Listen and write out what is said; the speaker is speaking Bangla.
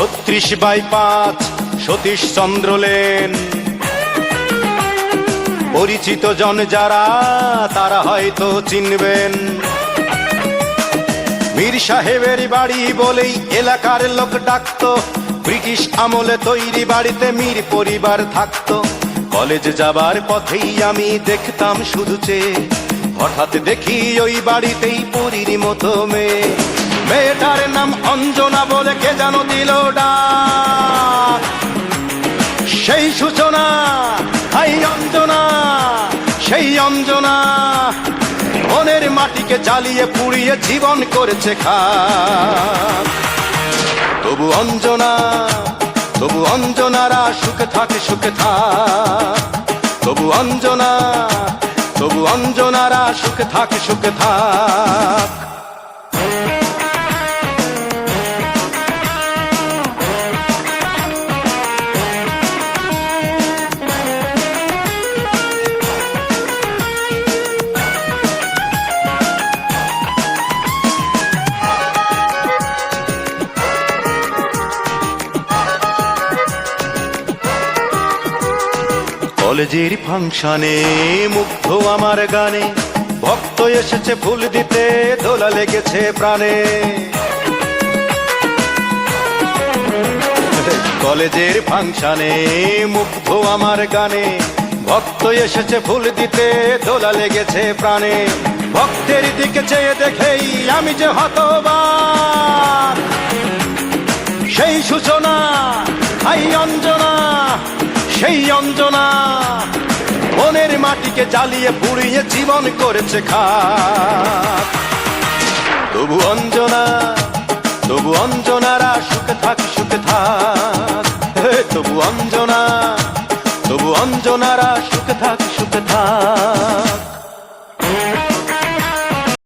36/5 সতীশ চন্দ্র লেন। পরিচিত জন যারা তারা হয়তো চিনবেন। মীর সাহেবের বাড়ি বলেই এলাকার লোক ডাকতো। ব্রিটিশ আমলে তৈরি বাড়িতে মীর পরিবার থাকতো। কলেজ যাবার পথেই আমি দেখতাম শুধু চেয়ে, হঠাৎ দেখি ওই বাড়িতেই পরীর মতো মেয়ে। মেয়েটার নাম অঞ্জনা বলে কে যেন দিল ডাক। সেই সূচনা, হাই অঞ্জনা, সেই অঞ্জনা মনের মাটিকে জ্বালিয়ে পুড়িয়ে জীবন করেছে খাক। তবু অঞ্জনা, তবু অঞ্জনারা সুখে থাকে, সুখে থাক। তবু অঞ্জনা, তবু অঞ্জনারা সুখে থাকে, সুখে থাক। কলেজের ফাংশনে মুগ্ধ আমার গানে, ভক্ত এসেছে ফুল দিতে, দোলা লেগেছে প্রাণে। কলেজের ফাংশনে মুগ্ধ আমার গানে, ভক্ত এসেছে ফুল দিতে, দোলা লেগেছে প্রাণে। ভক্তের দিকে চেয়ে দেখেই আমি যে হতবাক। সেই সূচনা, হাই অঞ্জনা, সেই অঞ্জনা মনের মাটিকে জ্বালিয়ে পুড়িয়ে জীবন করেছে খাক। তবু অঞ্জনা, তবু অঞ্জনারা সুখে থাক, সুখে থাক। তবু অঞ্জনা, তবু অঞ্জনারা সুখে থাক, সুখে থাক।